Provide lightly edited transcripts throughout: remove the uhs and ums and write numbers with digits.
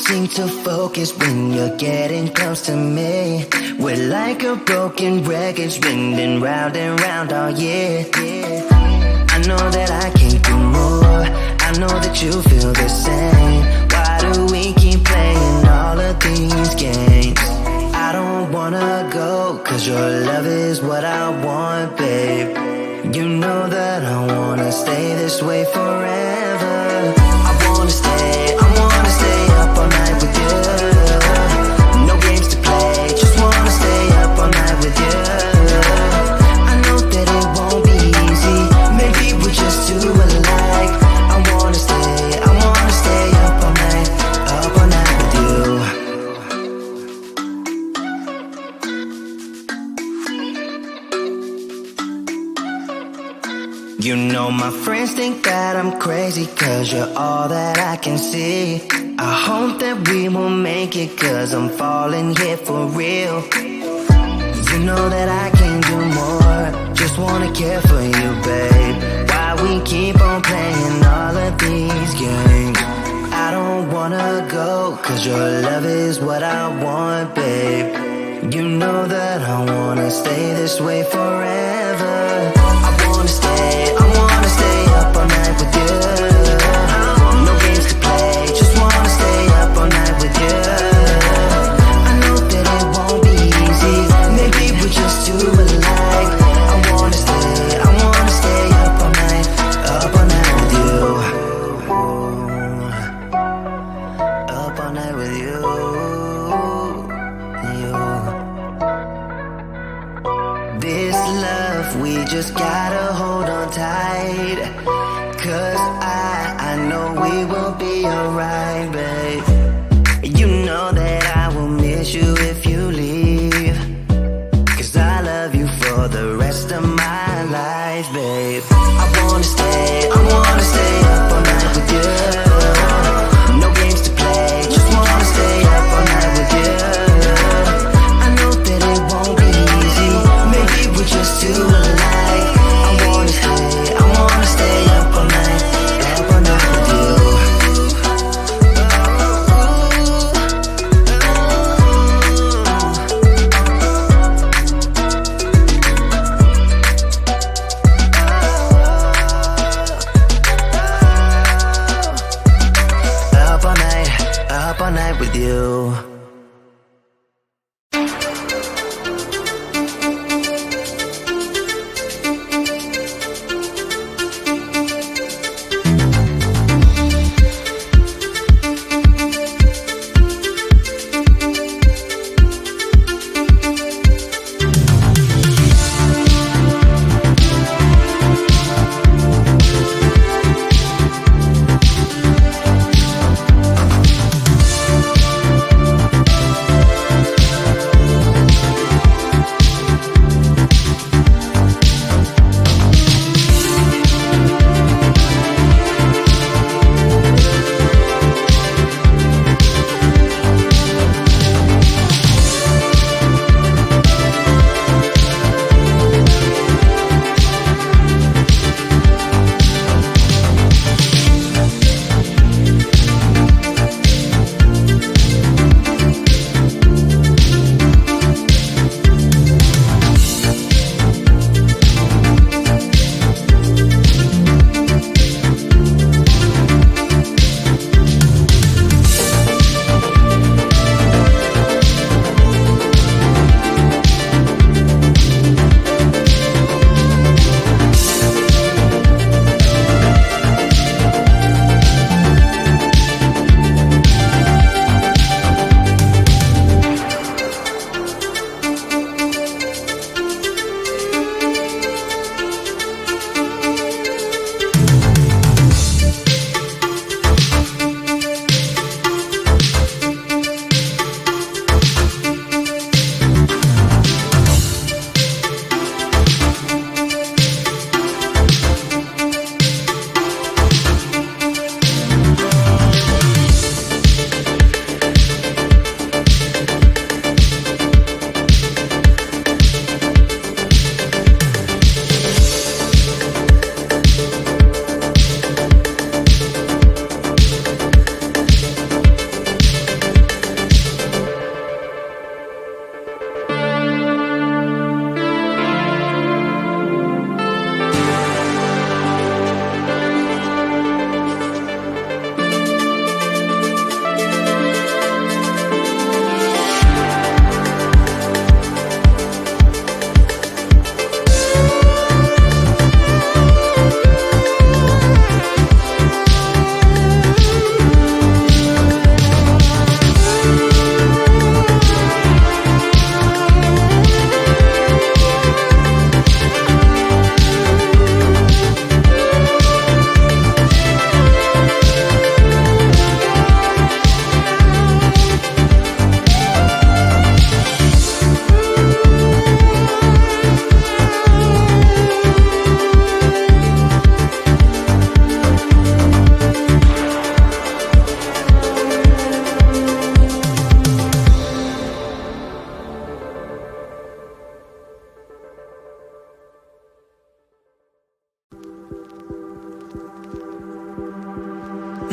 seem to focus when you're getting close to me. We're like a broken record spinning round and round all year. I know that I can't do more, I know that you feel the same. Why do we keep playing all of these games? I don't wanna go, cause your love is what I want, babe. You know that I wanna stay this way forever. I wanna stay up all night with you. No games to play, just wanna stay up all night with you. I know that it won't be easy, maybe we're just too alike. I wanna stay up all night with you. You know my friends think that I'm crazy, cause you're all that I can see. I hope that we will make it, cause I'm falling here for real. You know that I can't do more, just wanna care for you, babe. Why we keep on playing all of these games? I don't wanna go, cause your love is what I want, babe. You know that I wanna stay this way forever. I wanna stay up all night with you. No games to play, just wanna stay up all night with you. I know that it won't be easy, maybe we're just too alike. I wanna stay up all night with you. Up all night with you. This love, we just gotta hold on tight. Cause I know we will be alright, babe. You know that I will miss you if you leave. Cause I love you for the rest of my life, babe. I wanna stay up all night with you. No games to play, just wanna stay up all night with you. I know that it won't be easy, maybe we're just too alike. I wanna stay up all night with you.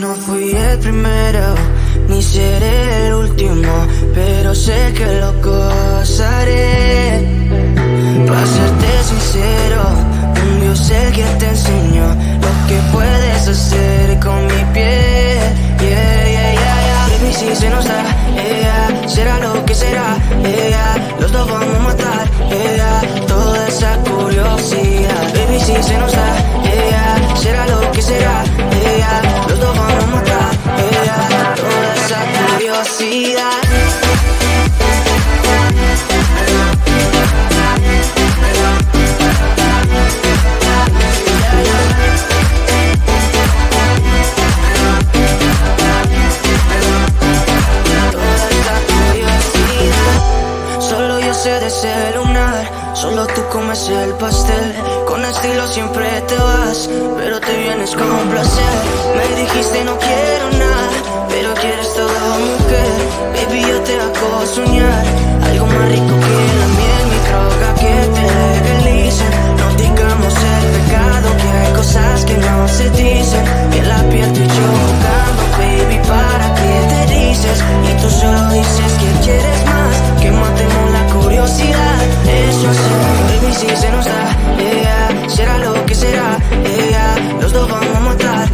no fui el primero, ni seré el último, pero sé que lo gozaré. Para serte sincero, un Dios el que te enseñó lo que puedes hacer con mi piel. Baby, si se nos da, será lo que será, los dos vamos a matar, toda esa curiosidad. Baby, si se nos da, será lo que será, los dos vamos a matar, toda esa curiosidad. De ese lunar, solo tú comes el pastel. Con estilo siempre te vas, pero te vienes con un placer. Me dijiste no quiero nada, pero quieres todo, mujer. Baby, yo te hago soñar algo más rico que la miel, mi droga que te legalicen. No digamos el pecado, que hay cosas que no se dicen. En la piel tú y yo jugando, baby, ¿para qué te dices? Y tú solo dices que quieres más, que matemos la curiosidad. Eso sí, baby, si se nos da, será lo que será, los dos vamos a matar,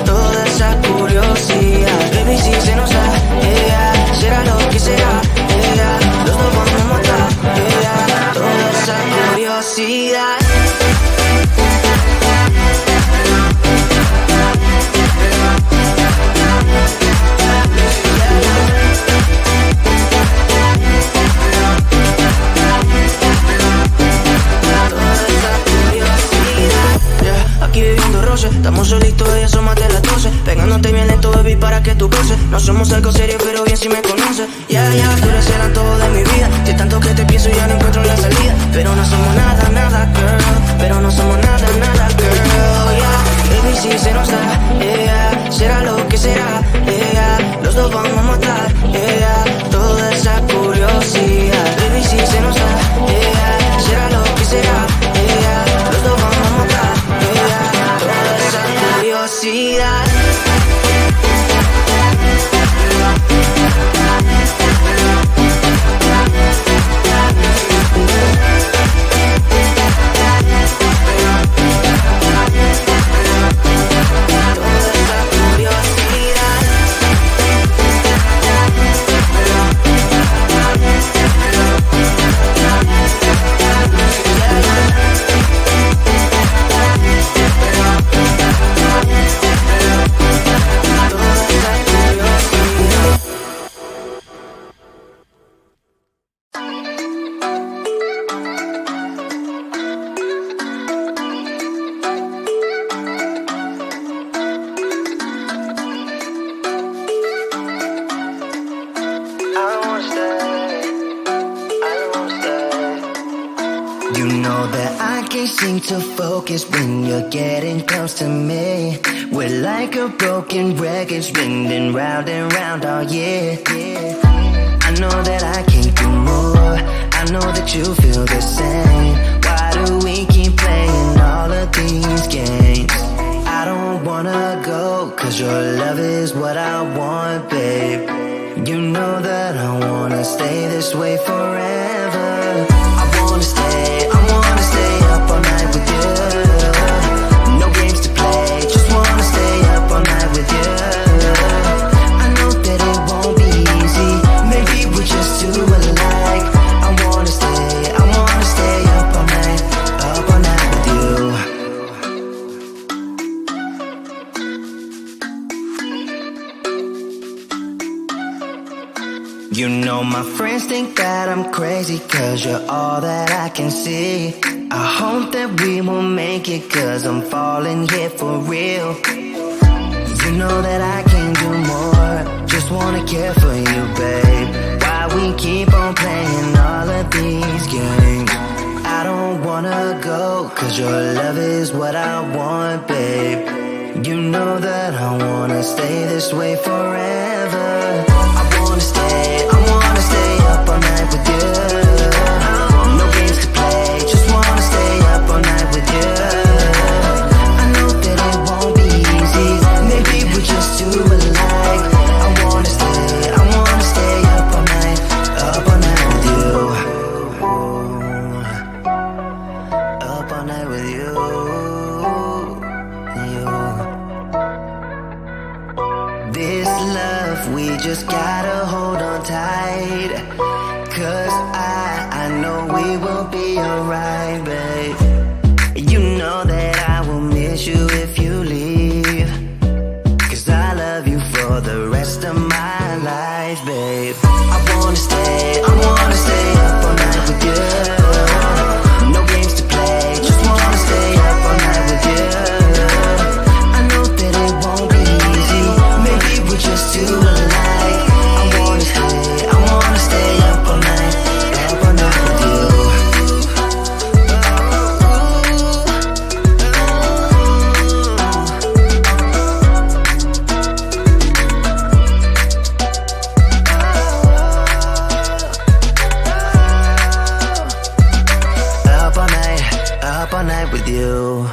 toda esa curiosidad. Baby, si se nos da, será lo que será, los dos vamos a matar, toda esa curiosidad. Estamos solitos y asómate a las 12, pegándote bien lento, baby, para que tú goces. No somos algo serio, pero bien si me conoces. Tú eres el antojo de mi vida. Si tanto que te pienso ya no encuentro la salida. Pero no somos nada, nada, girl. Pero no somos nada, nada, girl, Baby, si se nos da, será lo que será, los dos vamos a matar, toda esa curiosidad. Baby, si se nos da, será lo que será, los dos vamos a matar, toda esa curiosidad. You know that I can't seem to focus when you're getting close to me. We're like a broken record spinning round and round all year. I know that I can't do more, I know that you feel the same. Why do we keep playing all of these games? I don't wanna go, cause your love is what I want, babe. You know that I wanna stay this way forever. I wanna stay up all night with you. No games to play, just wanna stay up all night with you. I know that it won't be easy, maybe we're just too alike. I wanna stay up all night with you. You know my friends think that I'm crazy, cause you're all that I can see. I hope that we will make it, cause I'm falling here for real. You know that I can't do more, just wanna care for you, babe. Why we keep on playing all of these games? I don't wanna go, cause your love is what I want, babe. You know that I wanna stay this way forever. I wanna stay up all night with you. No games to play, just wanna stay up all night with you. I know that it won't be easy, maybe we just 'cause I know we will be alright, babe. You know that I will miss you if you leave, 'cause I love you for the rest of my life, babe. I wanna stay up all night with you. No games to play, just wanna stay up all night with you. I know that it won't be easy, maybe we're just too alike. I wanna stay up all night with you. Up all night with you.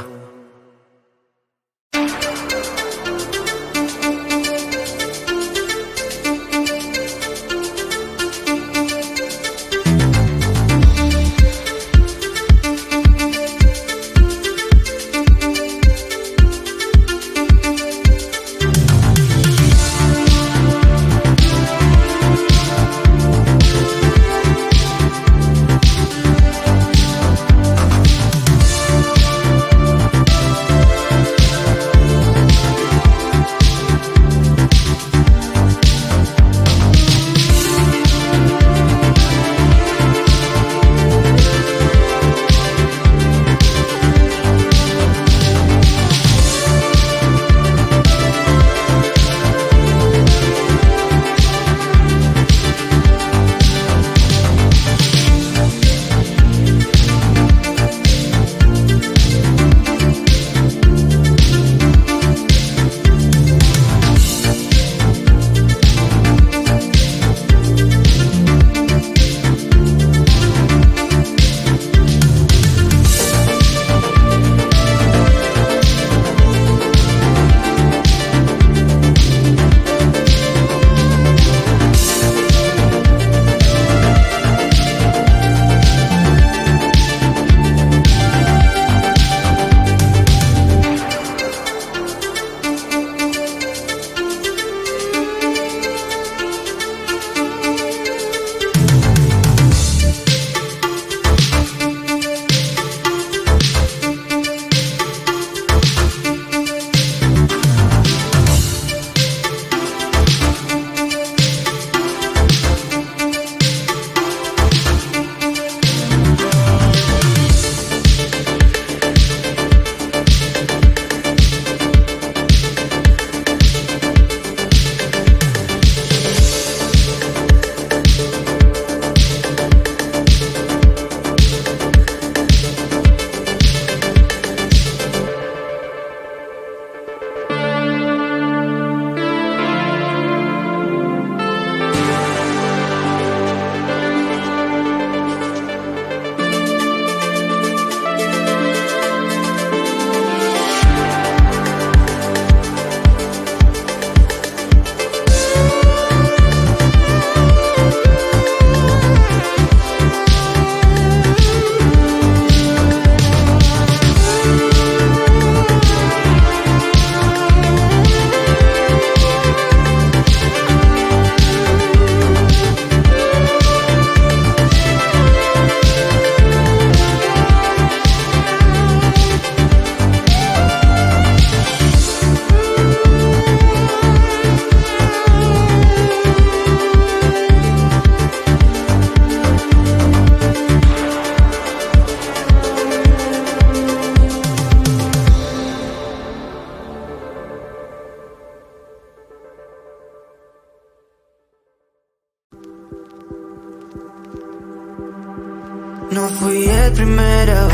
No fui el primero,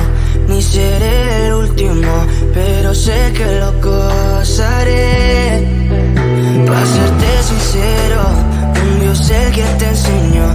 ni seré el último, pero sé que lo gozaré. Para serte sincero, un Dios el que te enseñó